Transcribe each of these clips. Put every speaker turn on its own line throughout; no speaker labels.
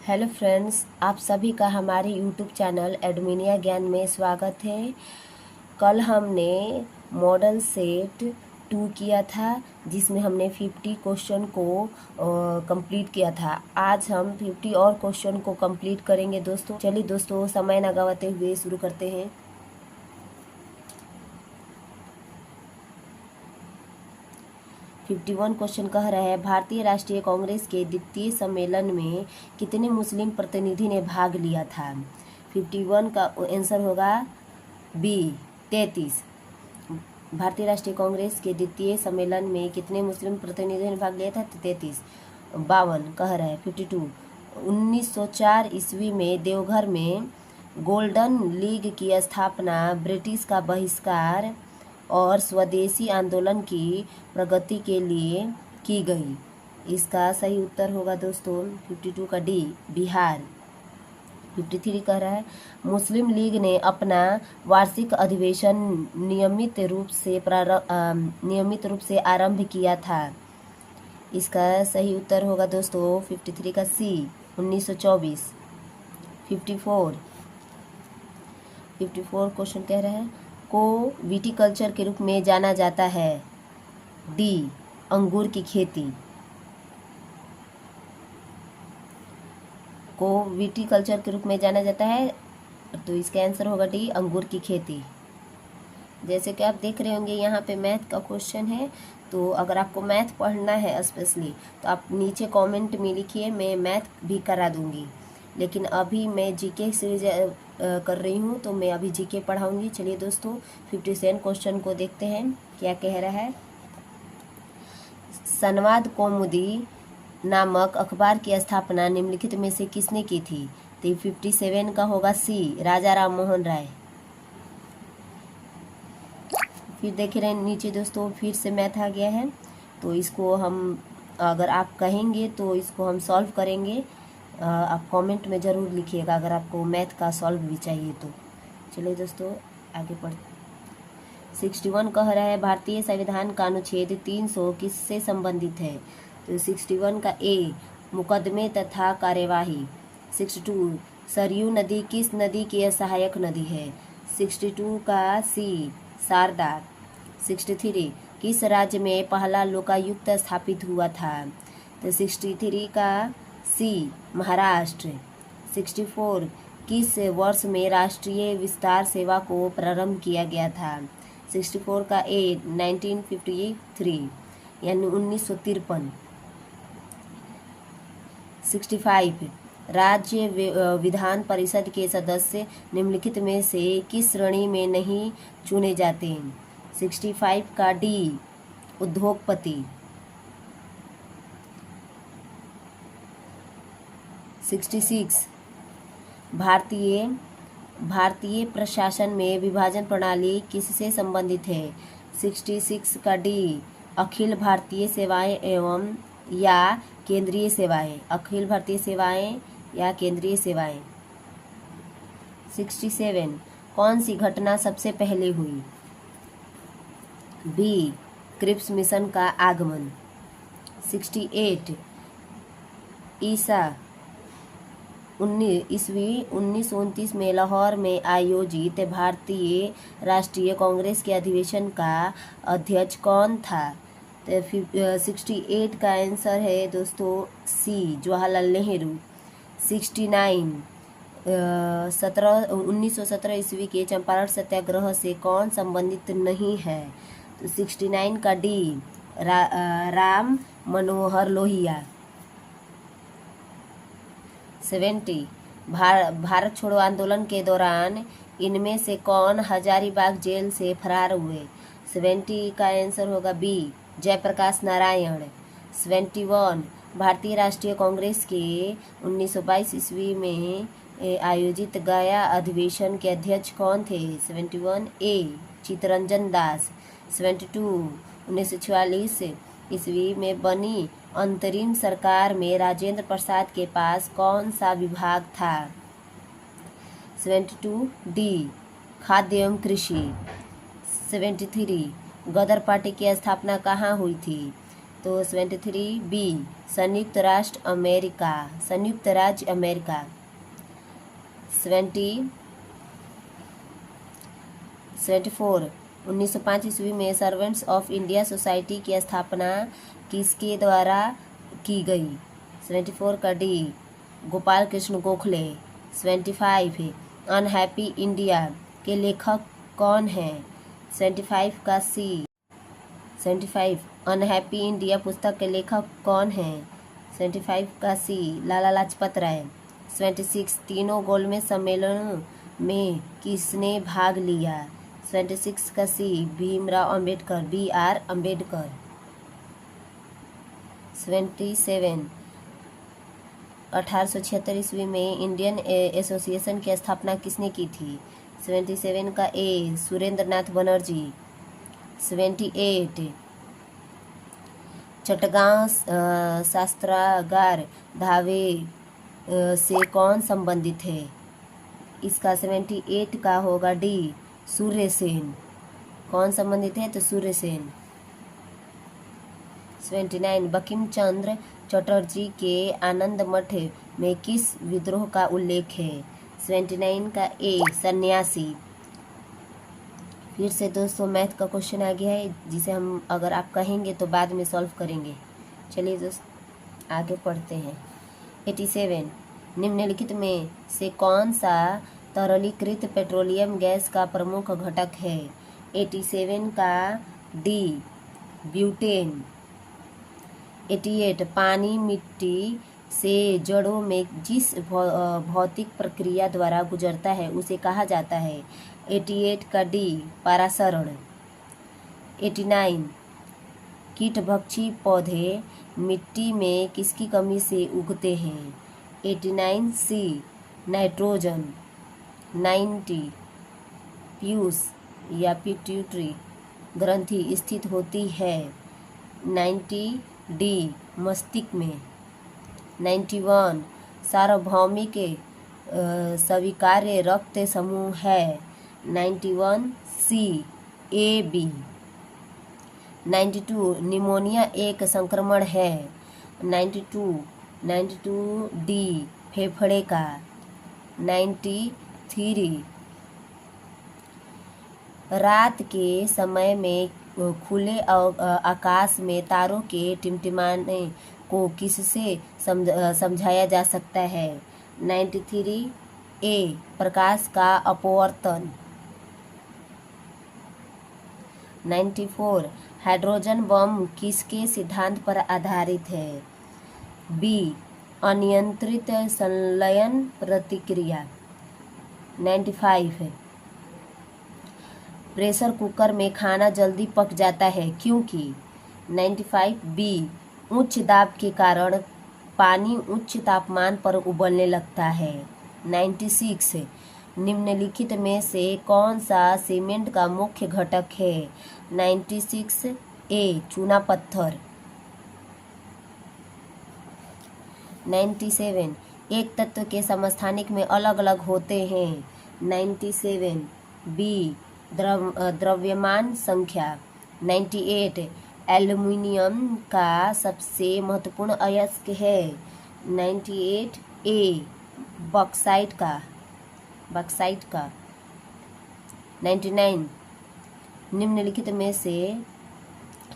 Hello friends, आप सभी का हमारे यूट्यूब चैनल एडमिनिया ज्ञान में स्वागत है। कल हमने मॉडल सेट 2 किया था जिसमें हमने 50 क्वेश्चन को कंप्लीट किया था। आज हम 50 और क्वेश्चन को कंप्लीट करेंगे दोस्तों। चलिए दोस्तों, समय न गवाते हुए शुरू करते हैं। 51 क्वेश्चन कह रहा है, भारतीय राष्ट्रीय कांग्रेस के द्वितीय सम्मेलन में कितने मुस्लिम प्रतिनिधि ने भाग लिया था। 51 का आंसर होगा बी 33। भारतीय राष्ट्रीय कांग्रेस के द्वितीय सम्मेलन में कितने मुस्लिम प्रतिनिधियों ने भाग लिया था? 33। 52 कह रहा है 52, 1904 ईस्वी में देवघर में गोल्डन लीग की स्थापना, ब्रिटिश का बहिष्कार और स्वदेशी आंदोलन की प्रगति के लिए की गई। इसका सही उत्तर होगा दोस्तों 52 का डी, बिहार। 53 कह रहा है, मुस्लिम लीग ने अपना वार्षिक अधिवेशन नियमित रूप से आरंभ किया था। इसका सही उत्तर होगा दोस्तों 53 का सी, 1924। 54 क्वेश्चन कह रहा है, को विटिकल्चर के रूप में जाना जाता है। डी, अंगूर की खेती। को विटिकल्चर के रूप में जाना जाता है, तो इसका आंसर होगा डी, अंगूर की खेती। जैसे कि आप देख रहे होंगे यहाँ पे मैथ का क्वेश्चन है, तो अगर आपको मैथ पढ़ना है स्पेशली तो आप नीचे कमेंट में लिखिए, मैं मैथ भी करा दूंगी। लेकिन अभी मैं जीके सीरीज कर रही हूँ, तो मैं अभी जीके पढ़ाऊंगी। चलिए दोस्तों, 57 क्वेश्चन को देखते हैं क्या कह रहा है। संवाद कौमुदी नामक अखबार की स्थापना निम्नलिखित में से किसने की थी? तो 57 का होगा सी, राजा राम मोहन राय। फिर देख रहे हैं नीचे दोस्तों, फिर से मैथ आ गया है, तो इसको हम, अगर आप कहेंगे तो इसको हम सॉल्व करेंगे। आप कमेंट में ज़रूर लिखिएगा अगर आपको मैथ का सॉल्व भी चाहिए तो। चलिए दोस्तों आगे बढ़। 61 कह रहा है, भारतीय संविधान का अनुच्छेद 300 किससे संबंधित है? तो 61 का ए, मुकदमे तथा कार्यवाही। 62, सरयू नदी किस नदी की सहायक नदी है? 62 का सी, शारदा। 63, किस राज्य में पहला लोकायुक्त स्थापित हुआ था? तो 63 का सी, महाराष्ट्र। 64, किस वर्ष में राष्ट्रीय विस्तार सेवा को प्रारंभ किया गया था? 64 का ए, 1953 यानी 1953। 65, राज्य विधान परिषद के सदस्य निम्नलिखित में से किस श्रेणी में नहीं चुने जाते? 65 का डी, उद्योगपति। 66, भारतीय प्रशासन में विभाजन प्रणाली किससे संबंधित है? 66 का डी, अखिल भारतीय सेवाएं एवं या केंद्रीय सेवाएं। अखिल भारतीय सेवाएं या केंद्रीय सेवाएं। 67, कौन सी घटना सबसे पहले हुई? बी, क्रिप्स मिशन का आगमन। 68, ईस्वी 1929 में लाहौर में आयोजित भारतीय राष्ट्रीय कांग्रेस के अधिवेशन का अध्यक्ष कौन था? तो 68 का आंसर है दोस्तों सी, जवाहरलाल नेहरू। 69, 1917 ईस्वी के चंपारण सत्याग्रह से कौन संबंधित नहीं है? तो 69 का डी, राम मनोहर लोहिया। 70, भारत छोड़ो आंदोलन के दौरान इनमें से कौन हजारीबाग जेल से फरार हुए? 70 का आंसर होगा बी, जयप्रकाश नारायण। 71, भारतीय राष्ट्रीय कांग्रेस के 1922 ईस्वी में आयोजित गया अधिवेशन के अध्यक्ष कौन थे? 71 ए, चित्तरंजन दास। 72, 1946 ईस्वी में बनी अंतरिम सरकार में राजेंद्र प्रसाद के पास कौन सा विभाग था? 72 डी, खाद्य एवं कृषि। 73, गदर पार्टी की स्थापना कहाँ हुई थी? तो 73 बी संयुक्त राष्ट्र अमेरिका, संयुक्त राज्य अमेरिका। 74 1905 ईस्वी में सर्वेंट्स ऑफ इंडिया सोसाइटी की स्थापना किसके द्वारा की गई? 74 का D Gopal Krishna Gokhale. 75 unhappy India के लेखक कौन हैं? 75 का सी। 75 अनहैप्पी इंडिया पुस्तक के लेखक कौन हैं? 75 का सी लाला लाजपत राय। 76 तीनों गोलमेज सम्मेलनों में किसने भाग लिया? 76 का सी भीमराव अंबेडकर, BR अंबेडकर। 77 1876 ईस्वी में इंडियन एसोसिएशन की स्थापना किसने की थी? 77 का ए सुरेंद्र नाथ बनर्जी। 78 चटगांव शस्त्रागार धावे से कौन संबंधित है? इसका 78 का होगा डी सूर्य सेन। कौन संबंधित है? तो सूर्य सेन। 79 बंकिम चंद्र चटर्जी के आनंद मठ में किस विद्रोह का उल्लेख है? 79 का ए सन्यासी। फिर से दोस्तों मैथ का क्वेश्चन आ गया है, जिसे हम अगर आप कहेंगे तो बाद में सॉल्व करेंगे। चलिए दोस्त आगे पढ़ते हैं। 87 निम्नलिखित में से कौन सा तरलीकृत पेट्रोलियम गैस का प्रमुख घटक है? 87 का डी ब्यूटेन। 88 पानी मिट्टी से जड़ों में जिस भौतिक प्रक्रिया द्वारा गुजरता है उसे कहा जाता है? 88 का डी परासरण। 89 कीटभक्षी पौधे मिट्टी में किसकी कमी से उगते हैं? 89 सी नाइट्रोजन। 90 पीयूष या पिट्यूटरी ग्रंथि स्थित होती है? 90 डी मस्तिष्क में। 91 सार्वभौमिक स्वीकार्य रक्त समूह है? 91 सी ए बी। 92 निमोनिया एक संक्रमण है? 92 डी फेफड़े का। 93 रात के समय में खुले आकाश में तारों के टिमटिमाने को किससे समझाया जा सकता है? 93 ए प्रकाश का अपवर्तन। 94 हाइड्रोजन बम किसके सिद्धांत पर आधारित है? बी अनियंत्रित संलयन प्रतिक्रिया। 95 प्रेशर कुकर में खाना जल्दी पक जाता है क्योंकि? 95 बी उच्च दाब के कारण पानी उच्च तापमान पर उबलने लगता है। 96 निम्नलिखित में से कौन सा सीमेंट का मुख्य घटक है? 96 ए चूना पत्थर। 97 एक तत्व के समस्थानिक में अलग अलग होते हैं? 97 बी द्रव्यमान संख्या। 98 एल्युमिनियम का सबसे महत्वपूर्ण अयस्क है? 98 ए बॉक्साइट का। 99 निम्नलिखित में से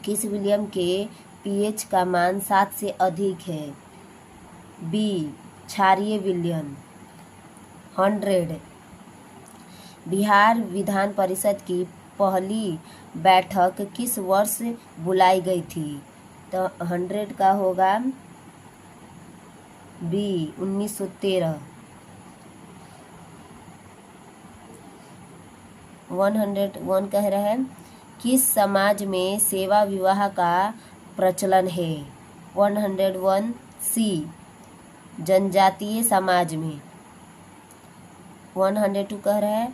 किस विलियम के पीएच का मान 7 से अधिक है? बी क्षारीय विलयन। 100 बिहार विधान परिषद की पहली बैठक किस वर्ष बुलाई गई थी? तो 100 का होगा बी 1913। 101 कह रहा है किस समाज में सेवा विवाह का प्रचलन है? 101 सी जनजातीय समाज में। 102 कह रहा है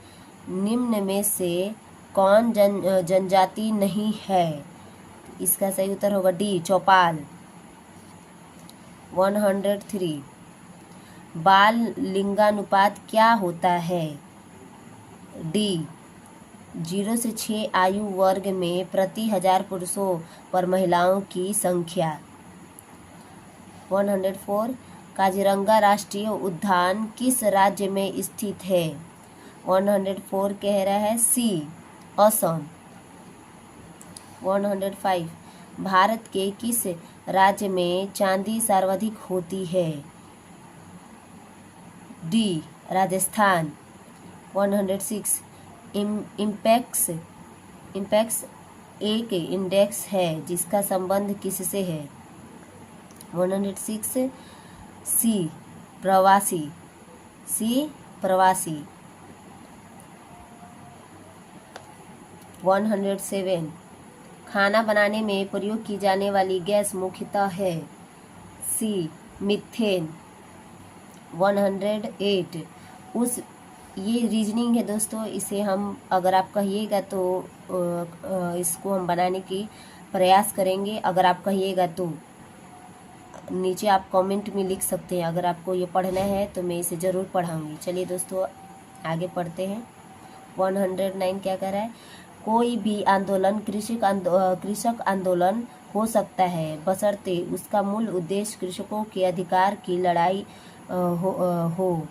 निम्न में से कौन जनजाति नहीं है? इसका सही उत्तर होगा डी चौपाल। 103 बाल लिंगानुपात क्या होता है? डी 0 से 6 आयु वर्ग में प्रति 1000 पुरुषों पर महिलाओं की संख्या। 104 काजीरंगा राष्ट्रीय उद्यान किस राज्य में स्थित है। 104 कह रहा है सी असम। 105 भारत के किस राज्य में चांदी सर्वाधिक होती है। डी राजस्थान। 106 इम्पैक्स एक इंडेक्स है जिसका संबंध किससे है। 106 सी प्रवासी। 107 खाना बनाने में प्रयोग की जाने वाली गैस मुख्यतः है। सी मीथेन। 108 ये रीजनिंग है दोस्तों, इसे हम अगर आप कहिएगा तो इसको हम बनाने की प्रयास करेंगे। अगर आप कहिएगा तो नीचे आप कमेंट में लिख सकते हैं। अगर आपको ये पढ़ना है तो मैं इसे ज़रूर पढ़ाऊंगी। चलिए दोस्तों आगे पढ़ते हैं। 109 क्या कह रहा है, कोई भी आंदोलन कृषक आंदोलन हो सकता है बशर्ते उसका मूल उद्देश्य कृषकों के अधिकार की लड़ाई हो,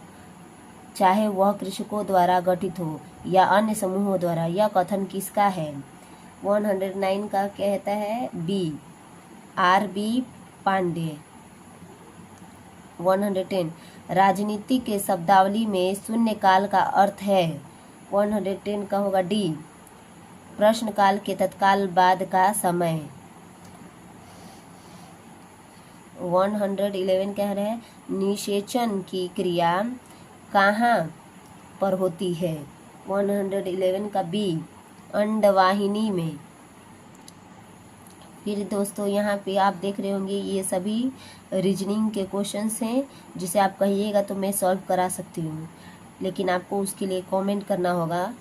चाहे वह कृषकों द्वारा गठित हो या अन्य समूहों द्वारा। यह कथन किसका है। 109 का कहता है बी आर.बी. पांडे। 110 राजनीति के शब्दावली में शून्यकाल का अर्थ है। 110 का होगा डी प्रश्नकाल के तत्काल बाद का समय। 111 कह रहे हैं निषेचन की क्रिया कहाँ पर होती है। 111 का बी अंडवाहिनी में। फिर दोस्तों यहाँ पे आप देख रहे होंगे ये सभी रीजनिंग के क्वेश्चंस हैं जिसे आप कहिएगा तो मैं सॉल्व करा सकती हूँ, लेकिन आपको उसके लिए कमेंट करना होगा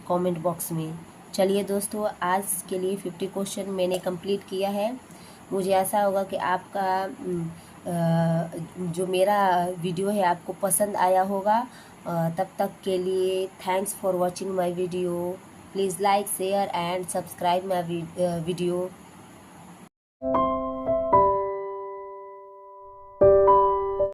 कमेंट बॉक्स में। चलिए दोस्तों आज के लिए 50 क्वेश्चन मैंने कंप्लीट किया है। मुझे ऐसा होगा कि आपका जो मेरा वीडियो है आपको पसंद आया होगा। तब तक के लिए thanks for watching my video. Please like share and subscribe my video.